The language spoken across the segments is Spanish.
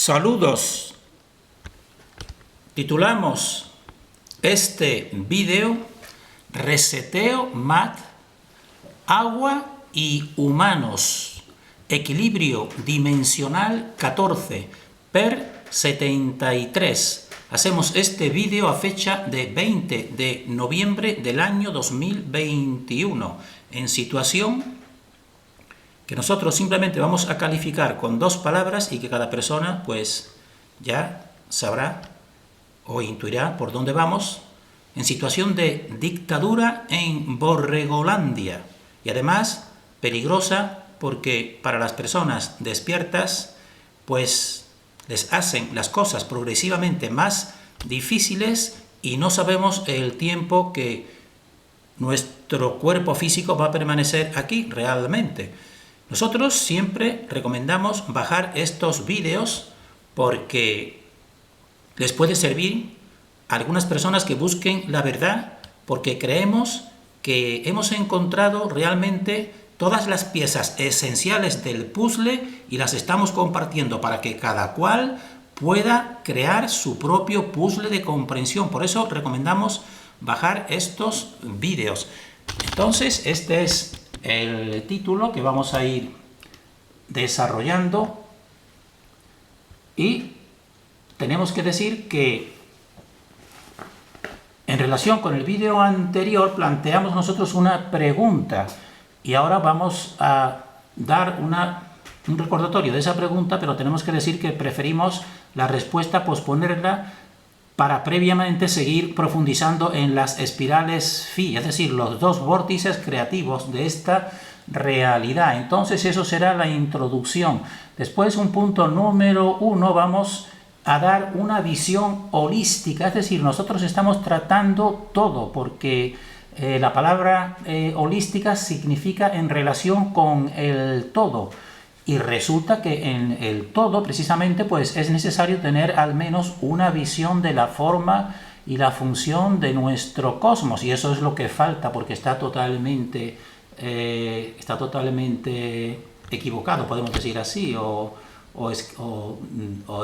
Saludos. Titulamos este vídeo Reseteo Mat, Agua y Humanos, Equilibrio Dimensional 14 per 73. Hacemos este vídeo a fecha de 20 de noviembre del año 2021, en situación que nosotros simplemente vamos a calificar con dos palabras y que cada persona pues ya sabrá o intuirá por dónde vamos, en situación de dictadura en Borregolandia, y además peligrosa porque para las personas despiertas pues les hacen las cosas progresivamente más difíciles y no sabemos el tiempo que nuestro cuerpo físico va a permanecer aquí realmente. Nosotros siempre recomendamos bajar estos vídeos porque les puede servir a algunas personas que busquen la verdad, porque creemos que hemos encontrado realmente todas las piezas esenciales del puzzle y las estamos compartiendo para que cada cual pueda crear su propio puzzle de comprensión. Por eso recomendamos bajar estos vídeos. Entonces, este es el título que vamos a ir desarrollando y tenemos que decir que en relación con el vídeo anterior planteamos nosotros una pregunta y ahora vamos a dar un recordatorio de esa pregunta, pero tenemos que decir que preferimos la respuesta posponerla para previamente seguir profundizando en las espirales phi, es decir, los dos vórtices creativos de esta realidad. Entonces eso será la introducción. Después, un punto número 1, vamos a dar una visión holística, es decir, nosotros estamos tratando todo, porque la palabra holística significa en relación con el todo. Y resulta que en el todo, precisamente, pues es necesario tener al menos una visión de la forma y la función de nuestro cosmos. Y eso es lo que falta, porque está totalmente equivocado, podemos decir así, o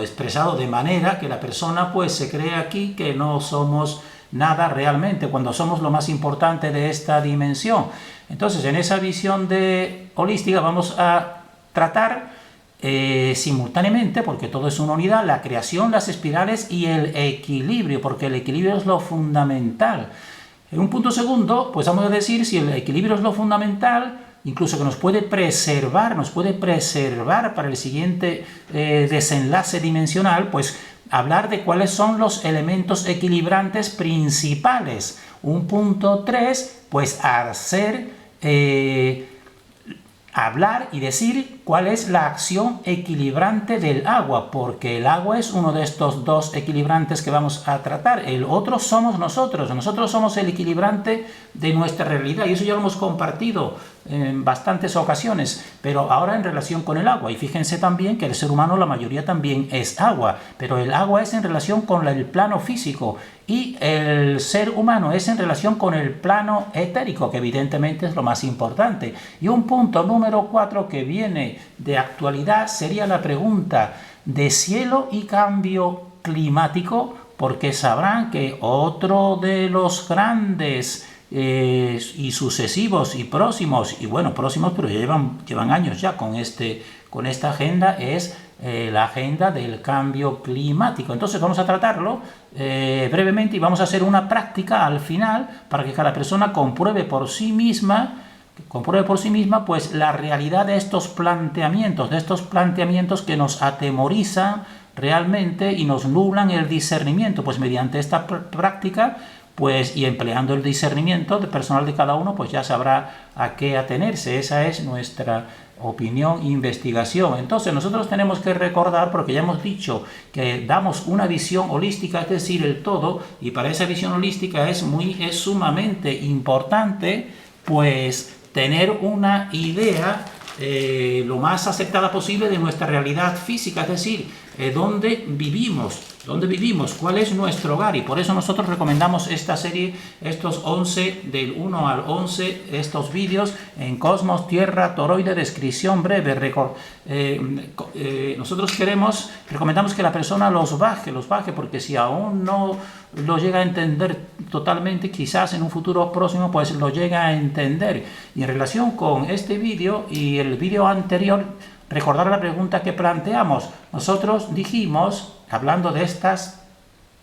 expresado de manera que la persona pues se cree aquí que no somos nada realmente, cuando somos lo más importante de esta dimensión. Entonces, en esa visión holística vamos a tratar simultáneamente, porque todo es una unidad, la creación, las espirales y el equilibrio, porque el equilibrio es lo fundamental. En un punto segundo, pues vamos a decir si el equilibrio es lo fundamental, incluso que nos puede preservar para el siguiente desenlace dimensional, pues hablar de cuáles son los elementos equilibrantes principales. Un punto 3, pues hablar y decir cuál es la acción equilibrante del agua, porque el agua es uno de estos dos equilibrantes que vamos a tratar. El otro somos nosotros somos el equilibrante de nuestra realidad, y eso ya lo hemos compartido en bastantes ocasiones, pero ahora en relación con el agua. Y fíjense también que el ser humano, la mayoría también es agua, pero el agua es en relación con el plano físico y el ser humano es en relación con el plano etérico, que evidentemente es lo más importante. Y un punto número 4 que viene de actualidad sería la pregunta de cielo y cambio climático, porque sabrán que otro de los grandes y sucesivos y próximos, y bueno, próximos, pero ya llevan años ya con esta agenda, es la agenda del cambio climático. Entonces vamos a tratarlo brevemente y vamos a hacer una práctica al final para que cada persona compruebe por sí misma pues la realidad de estos planteamientos que nos atemorizan realmente y nos nublan el discernimiento. Pues mediante esta práctica pues, y empleando el discernimiento personal de cada uno, pues ya sabrá a qué atenerse. Esa es nuestra opinión e investigación. Entonces nosotros tenemos que recordar, porque ya hemos dicho que damos una visión holística, es decir, el todo, y para esa visión holística es sumamente importante pues tener una idea lo más aceptada posible de nuestra realidad física, es decir, dónde vivimos, cuál es nuestro hogar. Y por eso nosotros recomendamos esta serie, estos 11, del 1 al 11, estos vídeos en Cosmos, Tierra, Toroide, descripción breve. Nosotros recomendamos que la persona los baje, porque si aún no lo llega a entender totalmente, quizás en un futuro próximo pues lo llega a entender. Y en relación con este vídeo y el vídeo anterior, recordar la pregunta que planteamos. Nosotros dijimos, hablando de estas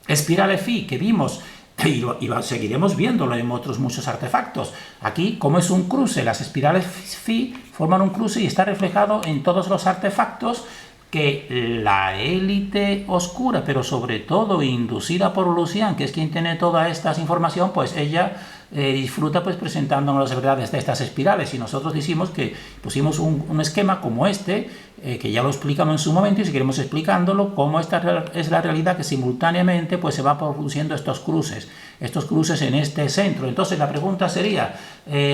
espirales phi que vimos, y seguiremos viéndolo en otros muchos artefactos. Aquí, como es un cruce, las espirales phi forman un cruce y está reflejado en todos los artefactos que la élite oscura, pero sobre todo inducida por Lucian, que es quien tiene toda esta información, pues ella disfruta pues presentándonos las verdades de estas espirales. Y nosotros decimos que pusimos un esquema como este, que ya lo explicamos en su momento, y seguiremos explicándolo, cómo esta es la realidad, que simultáneamente pues se va produciendo estos cruces en este centro. Entonces la pregunta sería,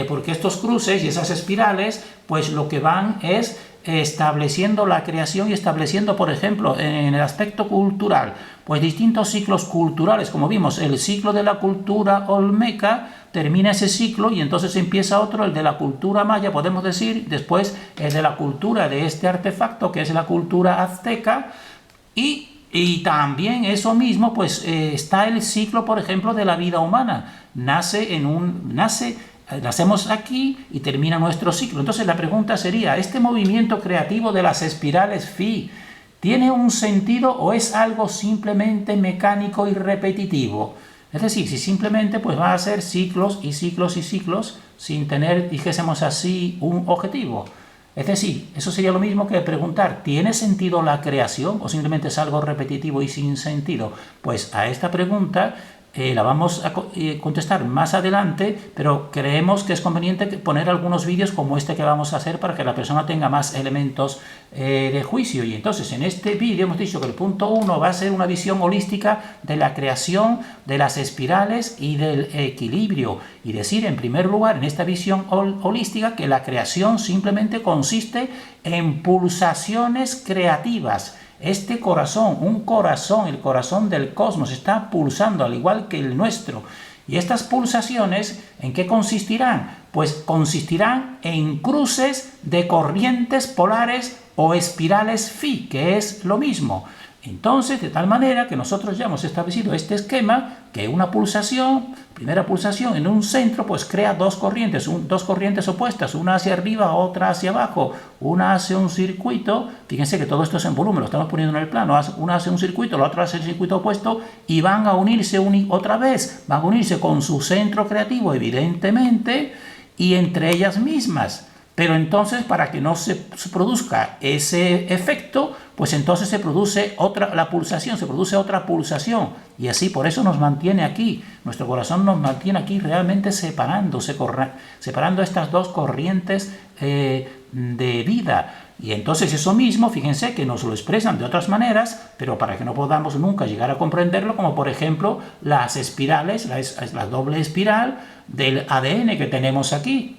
porque estos cruces y esas espirales pues lo que van es estableciendo la creación y estableciendo, por ejemplo, en el aspecto cultural, pues distintos ciclos culturales. Como vimos, el ciclo de la cultura olmeca termina ese ciclo y entonces empieza otro, el de la cultura maya, podemos decir, después el de la cultura de este artefacto, que es la cultura azteca, y también eso mismo, pues está el ciclo, por ejemplo, de la vida humana. Nacemos aquí y termina nuestro ciclo. Entonces la pregunta sería, ¿este movimiento creativo de las espirales phi tiene un sentido o es algo simplemente mecánico y repetitivo? Es decir, si simplemente pues va a ser ciclos y ciclos y ciclos sin tener, dijésemos así, un objetivo. Es decir, eso sería lo mismo que preguntar, ¿tiene sentido la creación o simplemente es algo repetitivo y sin sentido? Pues a esta pregunta la vamos a contestar más adelante, pero creemos que es conveniente poner algunos vídeos como este que vamos a hacer para que la persona tenga más elementos de juicio. Y entonces en este vídeo hemos dicho que el punto 1 va a ser una visión holística de la creación, de las espirales y del equilibrio. Y decir en primer lugar en esta visión holística que la creación simplemente consiste en pulsaciones creativas. Este corazón, el corazón del cosmos, está pulsando al igual que el nuestro. Y estas pulsaciones, ¿en qué consistirán? Pues consistirán en cruces de corrientes polares o espirales phi, que es lo mismo. Entonces, de tal manera que nosotros ya hemos establecido este esquema, que una pulsación, primera pulsación en un centro, pues crea dos corrientes opuestas, una hacia arriba, otra hacia abajo, una hace un circuito, fíjense que todo esto es en volumen, lo estamos poniendo en el plano, una hace un circuito, la otra hace el circuito opuesto, y van a unirse otra vez, van a unirse con su centro creativo, evidentemente, y entre ellas mismas. Pero entonces, para que no se produzca ese efecto, pues entonces se produce otra pulsación. Y así, por eso nos mantiene aquí, nuestro corazón nos mantiene aquí realmente separando estas dos corrientes de vida. Y entonces eso mismo, fíjense que nos lo expresan de otras maneras, pero para que no podamos nunca llegar a comprenderlo, como por ejemplo las espirales, la doble espiral del ADN que tenemos aquí.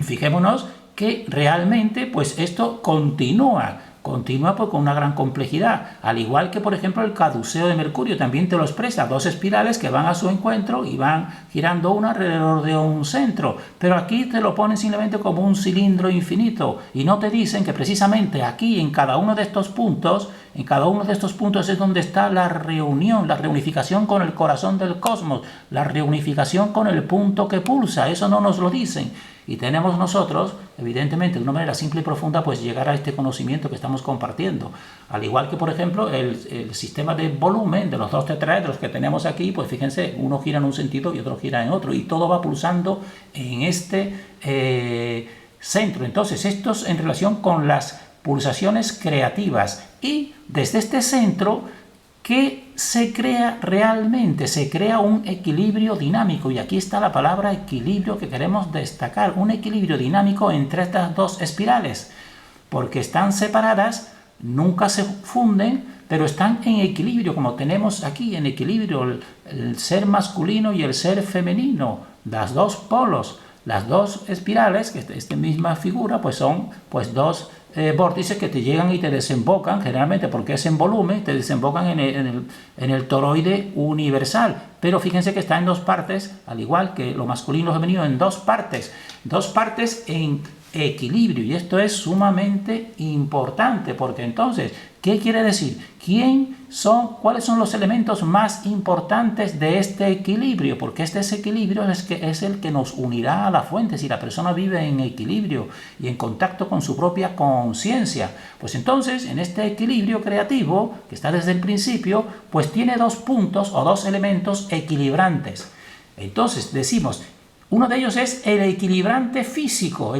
Fijémonos que realmente pues esto continúa pues con una gran complejidad, al igual que por ejemplo el caduceo de Mercurio también te lo expresa, dos espirales que van a su encuentro y van girando una alrededor de un centro, pero aquí te lo ponen simplemente como un cilindro infinito y no te dicen que precisamente aquí en cada uno de estos puntos es donde está la reunión, la reunificación con el corazón del cosmos, la reunificación con el punto que pulsa, eso no nos lo dicen. Y tenemos nosotros, evidentemente, de una manera simple y profunda, pues llegar a este conocimiento que estamos compartiendo. Al igual que, por ejemplo, el sistema de volumen de los dos tetraedros que tenemos aquí, pues fíjense, uno gira en un sentido y otro gira en otro, y todo va pulsando en este centro. Entonces, esto es en relación con las pulsaciones creativas. Y desde este centro, ¿qué se crea realmente? Se crea un equilibrio dinámico, y aquí está la palabra equilibrio que queremos destacar, un equilibrio dinámico entre estas dos espirales, porque están separadas, nunca se funden, pero están en equilibrio, como tenemos aquí en equilibrio el ser masculino y el ser femenino, los dos polos, Las dos espirales, que esta misma figura, pues son pues dos vórtices que te llegan y te desembocan, generalmente porque es en volumen, te desembocan en el toroide universal. Pero fíjense que está en dos partes, al igual que lo masculino y lo femenino, en dos partes en equilibrio. Y esto es sumamente importante, porque entonces, ¿qué quiere decir? ¿Cuáles son los elementos más importantes de este equilibrio? Porque este equilibrio es el que nos unirá a la fuente si la persona vive en equilibrio y en contacto con su propia conciencia. Pues entonces, en este equilibrio creativo, que está desde el principio, pues tiene dos puntos o dos elementos equilibrantes. Entonces, decimos, uno de ellos es el equilibrante físico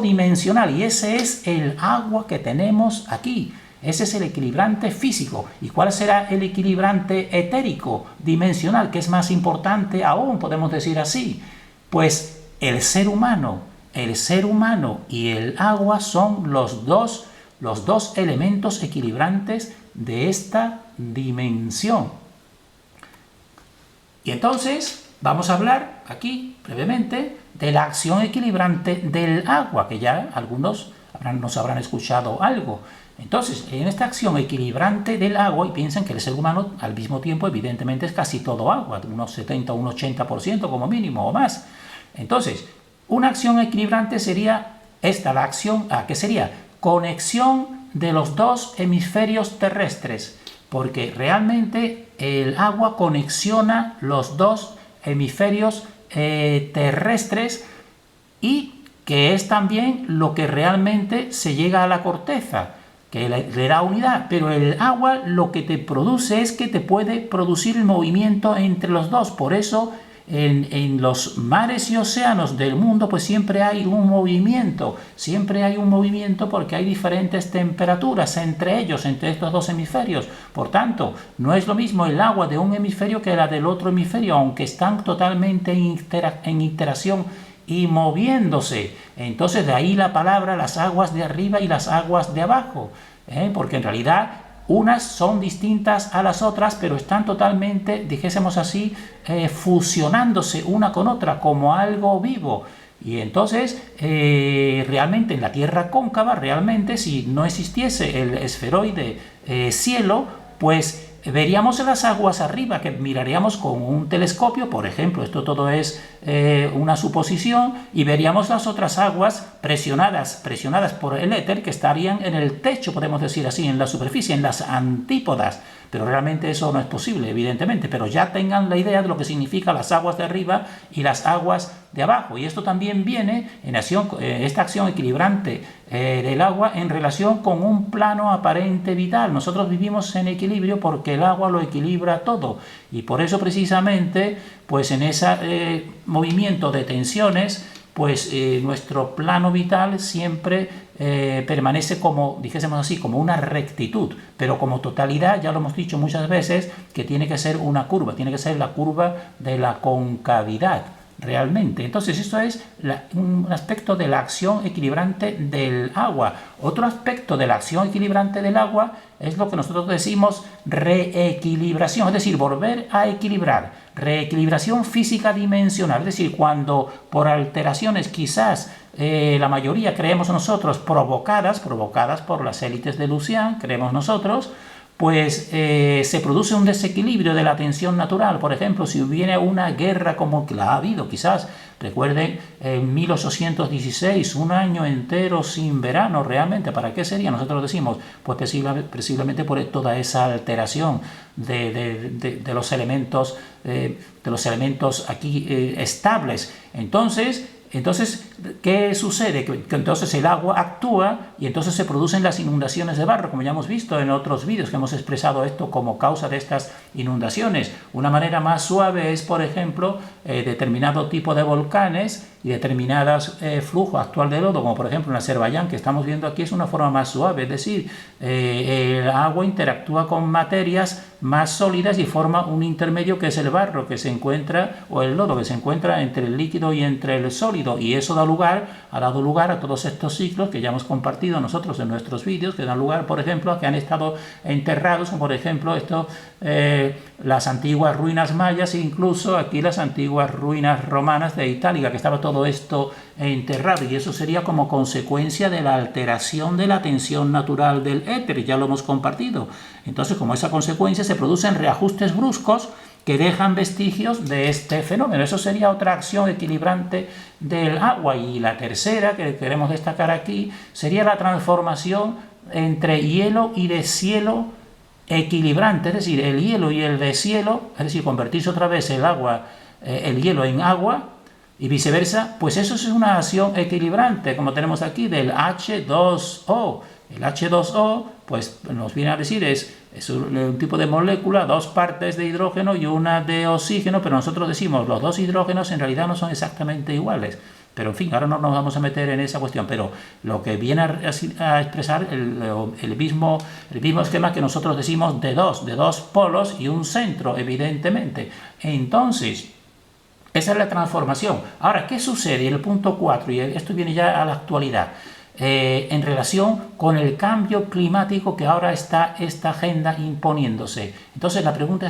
dimensional, y ese es el agua que tenemos aquí. Ese es el equilibrante físico. ¿Y cuál será el equilibrante etérico dimensional, que es más importante aún, podemos decir así? Pues el ser humano y el agua son los dos elementos equilibrantes de esta dimensión. Y entonces vamos a hablar aquí brevemente de la acción equilibrante del agua, que ya algunos nos habrán escuchado algo. Entonces, en esta acción equilibrante del agua, y piensen que el ser humano al mismo tiempo evidentemente es casi todo agua, unos 70 o un 80% como mínimo o más. Entonces, una acción equilibrante sería esta, la acción que sería conexión de los dos hemisferios terrestres, porque realmente el agua conexiona los dos hemisferios terrestres, y que es también lo que realmente se llega a la corteza, que le da unidad. Pero el agua lo que te produce es que te puede producir el movimiento entre los dos. Por eso en los mares y océanos del mundo pues siempre hay un movimiento, porque hay diferentes temperaturas entre ellos, entre estos dos hemisferios. Por tanto, no es lo mismo el agua de un hemisferio que la del otro hemisferio, aunque están totalmente en interacción y moviéndose. Entonces, de ahí la palabra las aguas de arriba y las aguas de abajo, porque en realidad unas son distintas a las otras, pero están totalmente, dijésemos así, fusionándose una con otra como algo vivo. Y entonces, realmente en la Tierra cóncava, realmente si no existiese el esferoide cielo, pues veríamos las aguas arriba, que miraríamos con un telescopio, por ejemplo, esto todo es una suposición, y veríamos las otras aguas presionadas por el éter, que estarían en el techo, podemos decir así, en la superficie, en las antípodas. Pero realmente eso no es posible, evidentemente, pero ya tengan la idea de lo que significa las aguas de arriba y las aguas de abajo. Y esto también viene en esta acción equilibrante del agua en relación con un plano aparente vital. Nosotros vivimos en equilibrio porque el agua lo equilibra todo, y por eso precisamente pues en ese movimiento de tensiones pues nuestro plano vital siempre permanece como, dijésemos así, como una rectitud, pero como totalidad, ya lo hemos dicho muchas veces, que tiene que ser una curva, tiene que ser la curva de la concavidad, realmente. Entonces, esto es un aspecto de la acción equilibrante del agua. Otro aspecto de la acción equilibrante del agua es lo que nosotros decimos reequilibración, es decir, volver a equilibrar, reequilibración física dimensional, es decir, cuando por alteraciones quizás la mayoría creemos nosotros provocadas por las élites de Lucian, creemos nosotros, pues se produce un desequilibrio de la tensión natural. Por ejemplo, si hubiera una guerra como que la ha habido, quizás, recuerden, en 1816, un año entero sin verano, realmente, ¿para qué sería? Nosotros decimos, pues precisamente por toda esa alteración de los elementos aquí estables. Entonces, ¿qué sucede? Que entonces el agua actúa y entonces se producen las inundaciones de barro, como ya hemos visto en otros vídeos que hemos expresado esto como causa de estas inundaciones. Una manera más suave es, por ejemplo, determinado tipo de volcanes y determinados flujos actual de lodo, como por ejemplo en Azerbaiyán, que estamos viendo aquí, es una forma más suave, es decir, el agua interactúa con materias más sólidas y forma un intermedio que es el barro que se encuentra, o el lodo que se encuentra entre el líquido y entre el sólido, y eso ha dado lugar a todos estos ciclos que ya hemos compartido nosotros en nuestros vídeos, que dan lugar, por ejemplo, a que han estado enterrados, como por ejemplo las antiguas ruinas mayas e incluso aquí las antiguas ruinas romanas de Itálica, que estaba todo esto enterrado, y eso sería como consecuencia de la alteración de la tensión natural del éter, ya lo hemos compartido. Entonces, como esa consecuencia, se producen reajustes bruscos que dejan vestigios de este fenómeno. Eso sería otra acción equilibrante del agua. Y la tercera que queremos destacar aquí sería la transformación entre hielo y deshielo equilibrante, es decir, el hielo y el deshielo, es decir, convertirse otra vez el hielo en agua y viceversa, pues eso es una acción equilibrante, como tenemos aquí del H2O. El H2O, pues nos viene a decir, es un tipo de molécula, dos partes de hidrógeno y una de oxígeno, pero nosotros decimos los dos hidrógenos en realidad no son exactamente iguales. Pero en fin, ahora no nos vamos a meter en esa cuestión, pero lo que viene a expresar el mismo esquema que nosotros decimos de dos polos y un centro, evidentemente. Entonces, esa es la transformación. Ahora, ¿qué sucede? En el punto 4, y esto viene ya a la actualidad, en relación con el cambio climático que ahora está esta agenda imponiéndose. Entonces la pregunta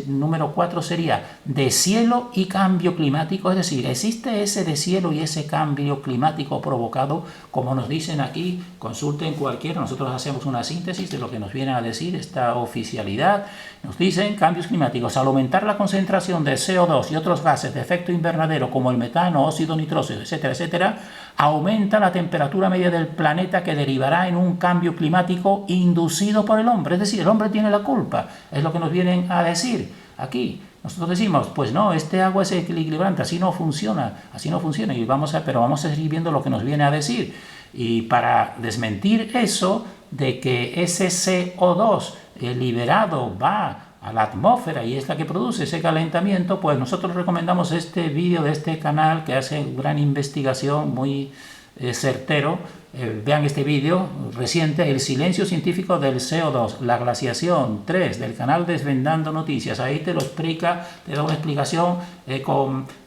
número 4 sería, deshielo y cambio climático, es decir, ¿existe ese deshielo y ese cambio climático provocado? Como nos dicen aquí, consulten cualquiera, nosotros hacemos una síntesis de lo que nos viene a decir esta oficialidad. Nos dicen cambios climáticos, al aumentar la concentración de CO2 y otros gases de efecto invernadero como el metano, óxido nitroso, etcétera, etcétera, aumenta la temperatura media del planeta, que derivará en un cambio climático inducido por el hombre. Es decir, el hombre tiene la culpa, es lo que nos vienen a decir aquí. Nosotros decimos, pues no, este agua es equilibrante, así no funciona, y pero vamos a seguir viendo lo que nos viene a decir. Y para desmentir eso de que ese CO2 liberado va a la atmósfera y es la que produce ese calentamiento, pues nosotros recomendamos este vídeo de este canal que hace gran investigación, muy certero. Vean este vídeo reciente, El silencio científico del CO2, la glaciación 3, del canal Desvendando Noticias. Ahí te lo explica, te da una explicación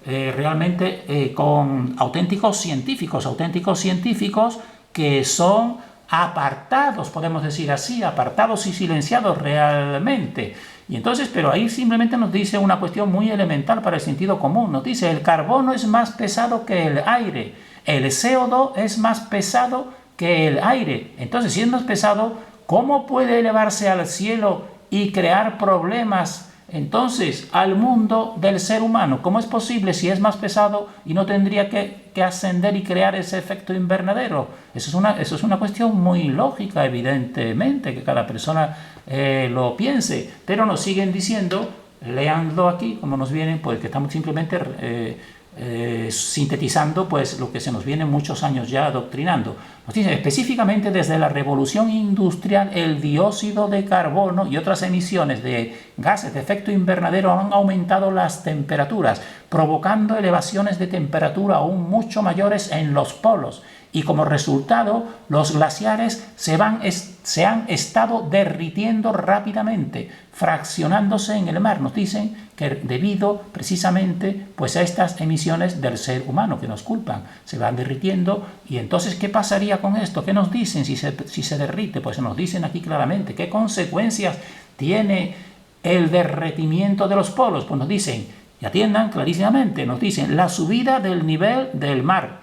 realmente con auténticos científicos que son apartados, podemos decir así, apartados y silenciados realmente. Y entonces, pero ahí simplemente nos dice una cuestión muy elemental para el sentido común. Nos dice, el carbono es más pesado que el aire, el CO2 es más pesado que el aire. Entonces, si es más pesado, ¿cómo puede elevarse al cielo y crear problemas entonces al mundo del ser humano? ¿Cómo es posible si es más pesado y no tendría que ascender y crear ese efecto invernadero? Eso es una cuestión muy lógica, evidentemente, que cada persona lo piense, pero nos siguen diciendo, leanlo aquí, como nos vienen, pues que estamos simplemente sintetizando pues lo que se nos viene muchos años ya adoctrinando. Nos dicen específicamente desde la revolución industrial, el dióxido de carbono y otras emisiones de gases de efecto invernadero han aumentado las temperaturas, provocando elevaciones de temperatura aún mucho mayores en los polos. Y como resultado, los glaciares se han estado derritiendo rápidamente, fraccionándose en el mar. Nos dicen que debido precisamente pues a estas emisiones del ser humano que nos culpan, se van derritiendo. Y entonces, ¿qué pasaría con esto? ¿Qué nos dicen si se derrite? Pues nos dicen aquí claramente qué consecuencias tiene el derretimiento de los polos. Pues nos dicen, y atiendan clarísimamente, nos dicen la subida del nivel del mar,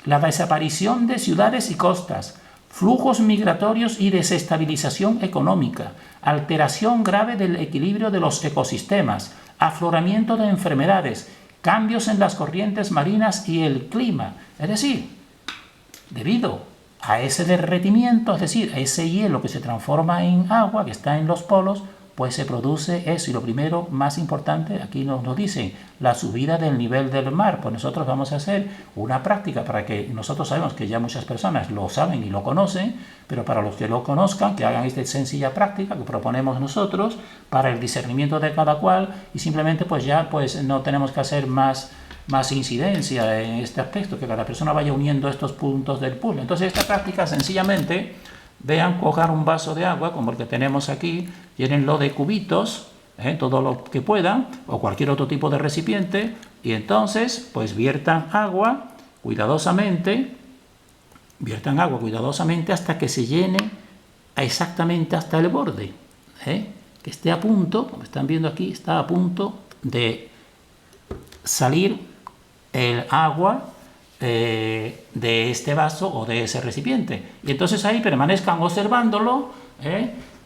la desaparición de ciudades y costas, flujos migratorios y desestabilización económica, alteración grave del equilibrio de los ecosistemas, afloramiento de enfermedades, cambios en las corrientes marinas y el clima. Es decir, debido a ese derretimiento, es decir, a ese hielo que se transforma en agua, que está en los polos, pues se produce eso. Y lo primero, más importante, aquí nos dicen, la subida del nivel del mar. Pues nosotros vamos a hacer una práctica para que nosotros sabemos que ya muchas personas lo saben y lo conocen, pero para los que lo conozcan, que hagan esta sencilla práctica que proponemos nosotros para el discernimiento de cada cual, y simplemente pues ya pues no tenemos que hacer más incidencia en este aspecto, que cada persona vaya uniendo estos puntos del puzzle. Entonces esta práctica sencillamente vean, cojan un vaso de agua como el que tenemos aquí, llénenlo de cubitos, todo lo que puedan, o cualquier otro tipo de recipiente, y entonces pues viertan agua cuidadosamente hasta que se llene exactamente hasta el borde, que esté a punto, como están viendo aquí, está a punto de salir el agua de este vaso o de ese recipiente. Y entonces ahí permanezcan observándolo,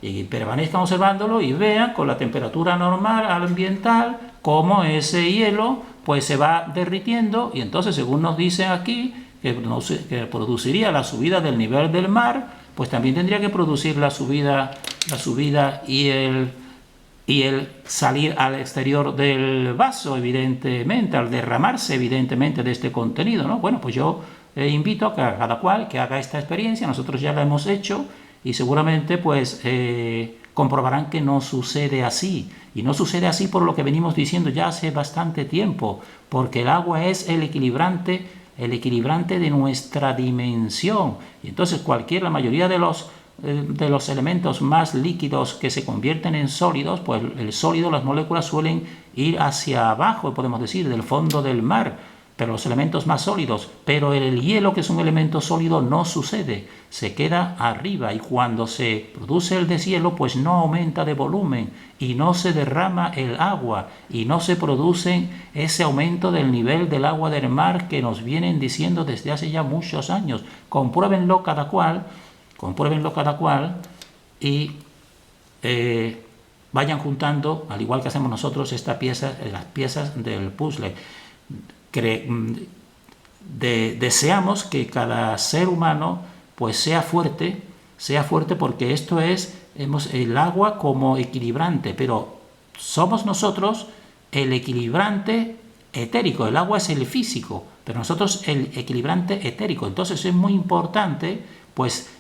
y vean con la temperatura normal ambiental cómo ese hielo pues se va derritiendo, y entonces, según nos dicen aquí, que produciría la subida del nivel del mar, pues también tendría que producir la subida y el salir al exterior del vaso, evidentemente, al derramarse, evidentemente, de este contenido, ¿no? Bueno, pues yo invito a cada cual que haga esta experiencia. Nosotros ya la hemos hecho y seguramente pues comprobarán que no sucede así. Y no sucede así por lo que venimos diciendo ya hace bastante tiempo, porque el agua es el equilibrante de nuestra dimensión. Y entonces la mayoría de los elementos más líquidos que se convierten en sólidos, pues el sólido, las moléculas suelen ir hacia abajo, podemos decir, del fondo del mar, pero los elementos más sólidos. Pero el hielo, que es un elemento sólido, no sucede, se queda arriba, y cuando se produce el deshielo, pues no aumenta de volumen y no se derrama el agua y no se produce ese aumento del nivel del agua del mar que nos vienen diciendo desde hace ya muchos años. Compruébenlo cada cual y vayan juntando, al igual que hacemos nosotros, las piezas del puzzle. Deseamos que cada ser humano pues sea fuerte porque esto es el agua como equilibrante, pero somos nosotros el equilibrante etérico. El agua es el físico, pero nosotros el equilibrante etérico. Entonces es muy importante pues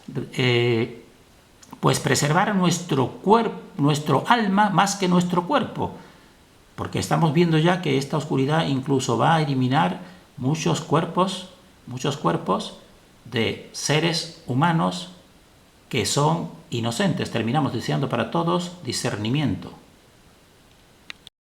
preservar nuestro cuerpo, nuestro alma, más que nuestro cuerpo, porque estamos viendo ya que esta oscuridad incluso va a eliminar muchos cuerpos de seres humanos que son inocentes. Terminamos deseando para todos discernimiento.